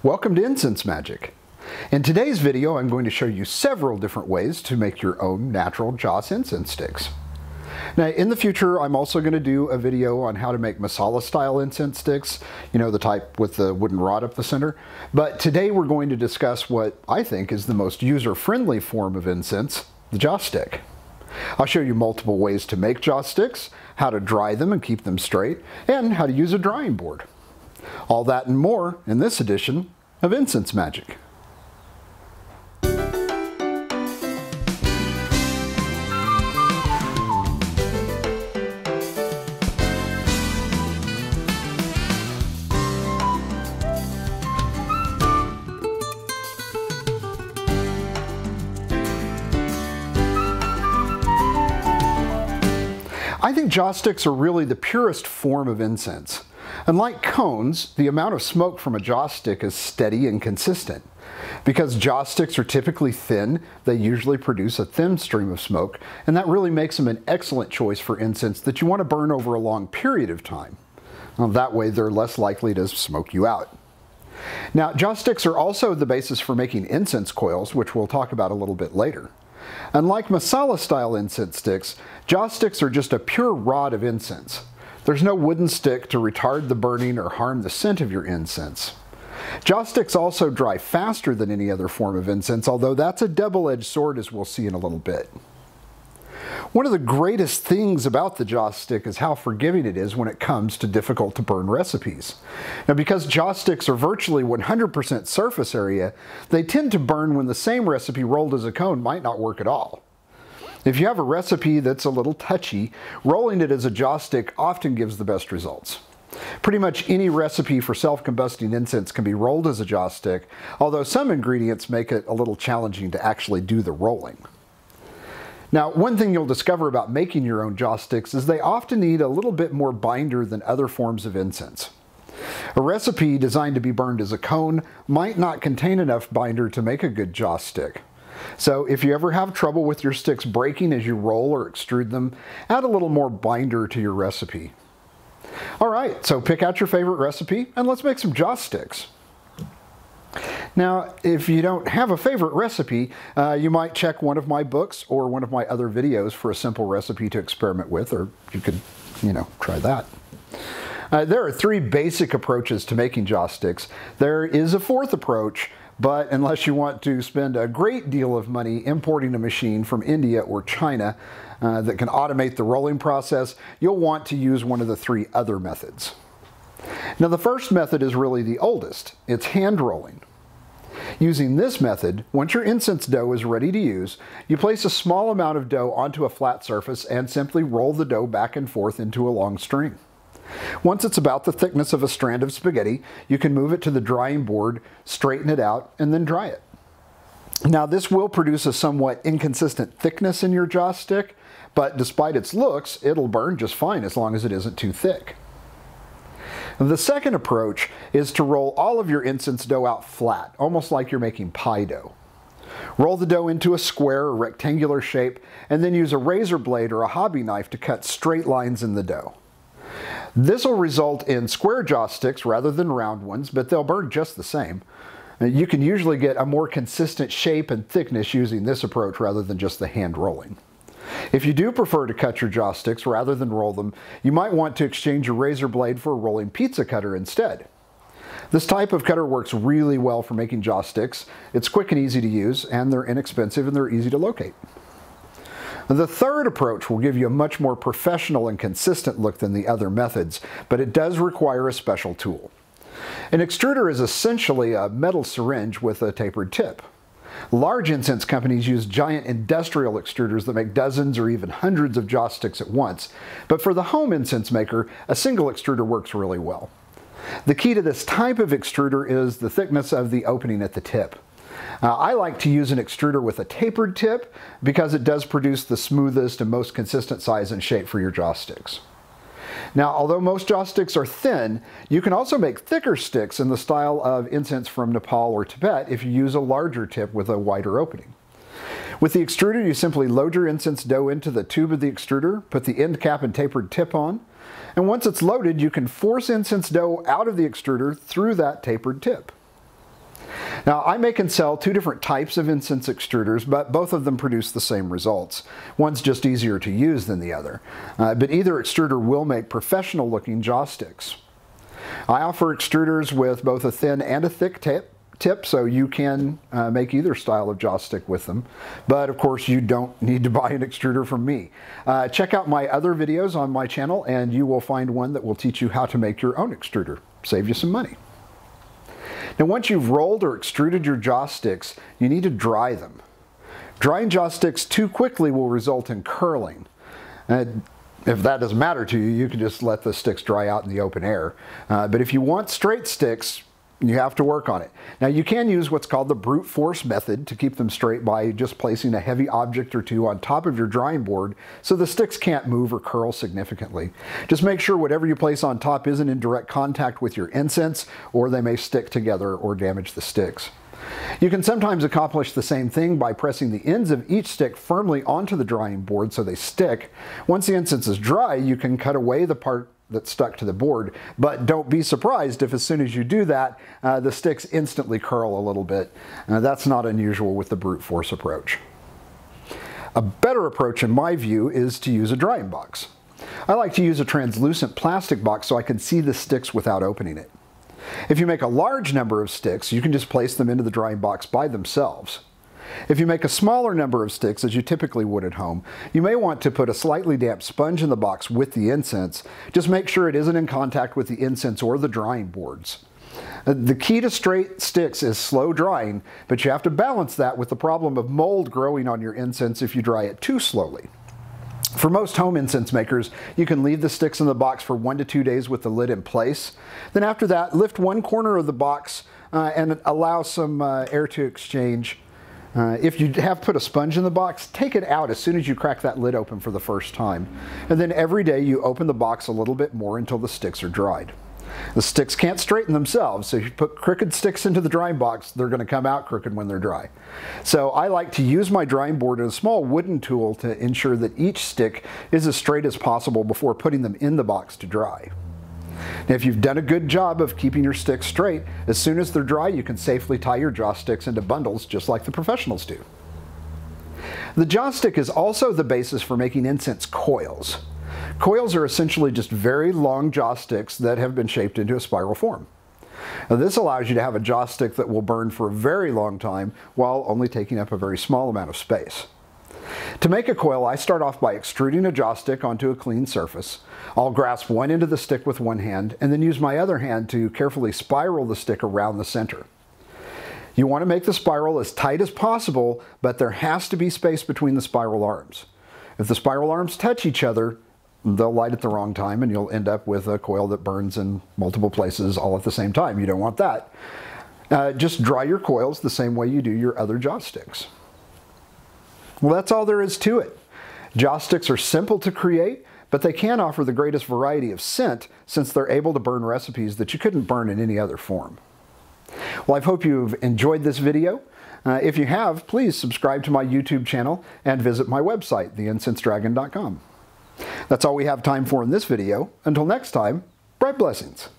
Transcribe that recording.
Welcome to Incense Magick. In today's video, I'm going to show you several different ways to make your own natural joss incense sticks. Now, in the future, I'm also going to do a video on how to make masala style incense sticks, you know, the type with the wooden rod up the center. But today we're going to discuss what I think is the most user-friendly form of incense, the joss stick. I'll show you multiple ways to make joss sticks, how to dry them and keep them straight, and how to use a drying board. All that and more in this edition of Incense Magick. I think joss sticks are really the purest form of incense. Unlike cones, the amount of smoke from a joss stick is steady and consistent. Because joss sticks are typically thin, they usually produce a thin stream of smoke, and that really makes them an excellent choice for incense that you want to burn over a long period of time. Well, that way they're less likely to smoke you out. Now, joss sticks are also the basis for making incense coils, which we'll talk about a little bit later. Unlike masala-style incense sticks, joss sticks are just a pure rod of incense. There's no wooden stick to retard the burning or harm the scent of your incense. Joss sticks also dry faster than any other form of incense, although that's a double-edged sword, as we'll see in a little bit. One of the greatest things about the joss stick is how forgiving it is when it comes to difficult to burn recipes. Now, because joss sticks are virtually 100% surface area, they tend to burn when the same recipe rolled as a cone might not work at all. If you have a recipe that's a little touchy, rolling it as a joss stick often gives the best results. Pretty much any recipe for self-combusting incense can be rolled as a joss stick, although some ingredients make it a little challenging to actually do the rolling. Now, one thing you'll discover about making your own joss sticks is they often need a little bit more binder than other forms of incense. A recipe designed to be burned as a cone might not contain enough binder to make a good joss stick. So if you ever have trouble with your sticks breaking as you roll or extrude them, add a little more binder to your recipe. All right, so pick out your favorite recipe and let's make some joss sticks. Now, if you don't have a favorite recipe, you might check one of my books or one of my other videos for a simple recipe to experiment with, or you could, try that. There are three basic approaches to making joss sticks. There is a fourth approach, but unless you want to spend a great deal of money importing a machine from India or China that can automate the rolling process, you'll want to use one of the three other methods. Now, the first method is really the oldest. It's hand rolling. Using this method, once your incense dough is ready to use, you place a small amount of dough onto a flat surface and simply roll the dough back and forth into a long string. Once it's about the thickness of a strand of spaghetti, you can move it to the drying board, straighten it out, and then dry it. Now, this will produce a somewhat inconsistent thickness in your joss stick, but despite its looks, it'll burn just fine as long as it isn't too thick. The second approach is to roll all of your incense dough out flat, almost like you're making pie dough. Roll the dough into a square or rectangular shape, and then use a razor blade or a hobby knife to cut straight lines in the dough. This will result in square joss sticks rather than round ones, but they'll burn just the same. You can usually get a more consistent shape and thickness using this approach rather than just the hand rolling. If you do prefer to cut your joss sticks rather than roll them, you might want to exchange your razor blade for a rolling pizza cutter instead. This type of cutter works really well for making joss sticks. It's quick and easy to use, and they're inexpensive and they're easy to locate. The third approach will give you a much more professional and consistent look than the other methods, but it does require a special tool. An extruder is essentially a metal syringe with a tapered tip. Large incense companies use giant industrial extruders that make dozens or even hundreds of joss sticks at once, but for the home incense maker, a single extruder works really well. The key to this type of extruder is the thickness of the opening at the tip. I like to use an extruder with a tapered tip because it does produce the smoothest and most consistent size and shape for your joss sticks. Now, although most joss sticks are thin, you can also make thicker sticks in the style of incense from Nepal or Tibet if you use a larger tip with a wider opening. With the extruder, you simply load your incense dough into the tube of the extruder, put the end cap and tapered tip on, and once it's loaded, you can force incense dough out of the extruder through that tapered tip. Now, I make and sell two different types of incense extruders, but both of them produce the same results. One's just easier to use than the other, but either extruder will make professional looking jaw sticks. I offer extruders with both a thin and a thick tip, so you can make either style of jaw stick with them. But of course, you don't need to buy an extruder from me. Check out my other videos on my channel and you will find one that will teach you how to make your own extruder. Save you some money. Now, once you've rolled or extruded your jaw sticks, you need to dry them. Drying jaw sticks too quickly will result in curling. If that doesn't matter to you, you can just let the sticks dry out in the open air. But if you want straight sticks, you have to work on it. Now, you can use what's called the brute force method to keep them straight by just placing a heavy object or two on top of your drying board so the sticks can't move or curl significantly. Just make sure whatever you place on top isn't in direct contact with your incense, or they may stick together or damage the sticks. You can sometimes accomplish the same thing by pressing the ends of each stick firmly onto the drying board so they stick. Once the incense is dry, you can cut away the part that's stuck to the board, but don't be surprised if as soon as you do that, the sticks instantly curl a little bit. That's not unusual with the brute force approach. A better approach, in my view, is to use a drying box. I like to use a translucent plastic box so I can see the sticks without opening it. If you make a large number of sticks, you can just place them into the drying box by themselves. If you make a smaller number of sticks, as you typically would at home, you may want to put a slightly damp sponge in the box with the incense. Just make sure it isn't in contact with the incense or the drying boards. The key to straight sticks is slow drying, but you have to balance that with the problem of mold growing on your incense if you dry it too slowly. For most home incense makers, you can leave the sticks in the box for 1 to 2 days with the lid in place. Then after that, lift one corner of the box and allow some air to exchange. If you have put a sponge in the box, take it out as soon as you crack that lid open for the first time. And then every day you open the box a little bit more until the sticks are dried. The sticks can't straighten themselves, so if you put crooked sticks into the drying box, they're going to come out crooked when they're dry. So I like to use my drying board and a small wooden tool to ensure that each stick is as straight as possible before putting them in the box to dry. Now, if you've done a good job of keeping your sticks straight, as soon as they're dry, you can safely tie your jaw sticks into bundles just like the professionals do. The jaw stick is also the basis for making incense coils. Coils are essentially just very long jaw sticks that have been shaped into a spiral form. Now, this allows you to have a jaw stick that will burn for a very long time while only taking up a very small amount of space. To make a coil, I start off by extruding a jaw stick onto a clean surface. I'll grasp one end of the stick with one hand and then use my other hand to carefully spiral the stick around the center. You want to make the spiral as tight as possible, but there has to be space between the spiral arms. If the spiral arms touch each other, they'll light at the wrong time and you'll end up with a coil that burns in multiple places all at the same time. You don't want that. Just dry your coils the same way you do your other jaw sticks. Well, that's all there is to it. Jaw sticks are simple to create, but they can offer the greatest variety of scent since they're able to burn recipes that you couldn't burn in any other form. Well, I hope you've enjoyed this video. If you have, please subscribe to my YouTube channel and visit my website, theincensedragon.com. That's all we have time for in this video. Until next time, bright blessings.